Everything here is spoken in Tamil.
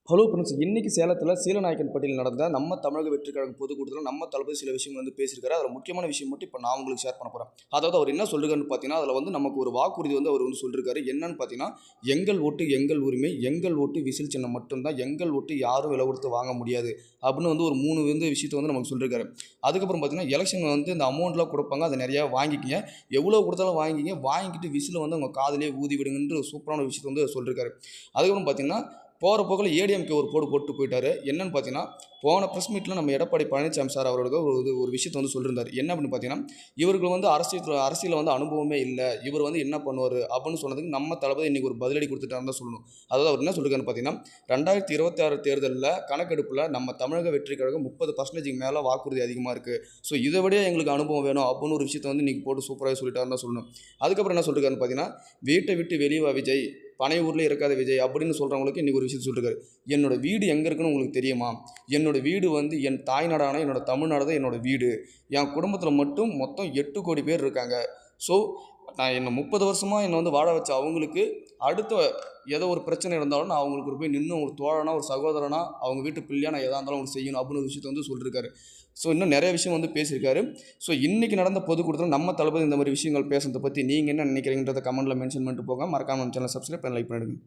ஹலோ ஃப்ரெண்ட்ஸ், இன்னைக்கு சேலத்தில் சீலநாயக்கன்பட்டியில் நடந்த நம்ம தமிழக வெற்றி கழகம் பொதுக்கூட்டத்தில் நம்ம தளபதி சில விஷயங்கள் வந்து பேசியிருக்காரு. அதில் முக்கியமான விஷயம் மட்டும் இப்போ நான் உங்களுக்கு ஷேர் பண்ண போகிறேன். அதாவது அவர் என்ன சொல்லிருக்காருன்னு பார்த்தீங்கன்னா, அதில் வந்து நமக்கு ஒரு வாக்குறுதி வந்து அவர் வந்து சொல்லியிருக்காரு. என்னன்னு பார்த்தீங்கன்னா, எங்கள் ஓட்டு எங்கள் உரிமை, எங்கள் ஓட்டு விசில் சின்னம் மட்டும்தான், எங்கள் ஓட்டு யாரும் விலை கொடுத்து வாங்க முடியாது அப்படின்னு வந்து ஒரு 3 வந்து விஷயத்தை வந்து நமக்கு சொல்லியிருக்காரு. அதுக்கப்புறம் பார்த்தீங்கன்னா, எலெக்ஷன் வந்து இந்த அமௌண்ட்லாம் கொடுப்பாங்க, அதை நிறையா வாங்கிக்கிங்க, எவ்வளோ கொடுத்தாலும் வாங்கிக்கிங்க, வாங்கிக்கிட்டு விசில் வந்து உங்கள் காதிலே ஊதி விடுங்கன்ற ஒரு சூப்பரான விஷயத்தை வந்து சொல்லியிருக்காரு. அதுக்கப்புறம் பார்த்தீங்கன்னா, போகிற போக்கில் ஏடிஎம்கே ஒரு போட்டு போயிட்டாரு. என்னன்னு பார்த்தீங்கன்னா, போன ப்ரெஸ் மீட்டில் நம்ம எடப்பாடி பழனிசாமி சார் அவரோட ஒரு விஷயத்தை வந்து சொல்லியிருந்தார். என்ன அப்படின்னு பார்த்தீங்கன்னா, இவருக்கு வந்து அரசியலில் வந்து அனுபவமே இல்லை, இவர் வந்து என்ன பண்ணுவார் அப்படின்னு சொன்னதுக்கு நம்ம தளபதி இன்றைக்கி ஒரு பதிலடி கொடுத்துட்டாருன்னு தான் சொல்லணும். அதாவது அவர் என்ன சொல்லியிருக்காருன்னு பார்த்தீங்கன்னா, 2026 தேர்தலில் கணக்கெடுப்பில் நம்ம தமிழக வெற்றி கழகம் 30% மேலே வாக்குறுதி அதிகமாக இருக்குது. ஸோ இதை விட எங்களுக்கு அனுபவம் வேணும் அப்படின்னு ஒரு விஷயத்தை வந்து இன்றைக்கி போட்டு சூப்பராக சொல்லிட்டாருன்னு தான் சொல்லணும். அதுக்கப்புறம் என்ன சொல்லியிருக்காருன்னு பார்த்தீங்கன்னா, வீட்டை விட்டு வெளியே வா விஜய், பனை ஊரில் இருக்காத விஜய் அப்படின்னு சொல்கிறவங்களுக்கு இன்றைக்கி ஒரு விஷயத்தை சொல்லியிருக்காரு. என்னோட வீடு எங்கே இருக்குன்னு உங்களுக்கு தெரியுமா? என்னோட வீடு வந்து என் தாய்நாடான என்னோட தமிழ்நாடு தான் என்னோட வீடு. என் குடும்பத்தில் மட்டும் மொத்தம் 8 கோடி பேர் இருக்காங்க. ஸோ நான் என்னை 30 வருஷமாக என்னை வந்து வாழ வச்ச அவங்களுக்கு அடுத்த ஏதோ ஒரு பிரச்சனை இருந்தாலும் நான் அவங்களுக்கு போய் நின்று ஒரு தோழனா, ஒரு சகோதரனா, அவங்க வீட்டு பிள்ளையா நான் எதாக இருந்தாலும் அவங்களுக்கு செய்யணும் அப்படின்னு ஒரு விஷயத்தை வந்து சொல்லியிருக்காரு. ஸோ இன்னும் நிறைய விஷயம் வந்து பேசியிருக்காரு. ஸோ இன்றைக்கி நடந்த பொதுக்கூட்டத்தில் நம்ம தளபதி இந்த மாதிரி விஷயங்கள் பேசுறதை பற்றி நீங்கள் என்ன நினைக்கிறீங்கன்றதை கமெண்ட்டில் மென்ஷன் பண்ணிட்டு போங்க. மறக்காமல் நம்ம சேனலை சப்ஸ்கிரைப் பண்ணி லைக் பண்ணிடுங்க.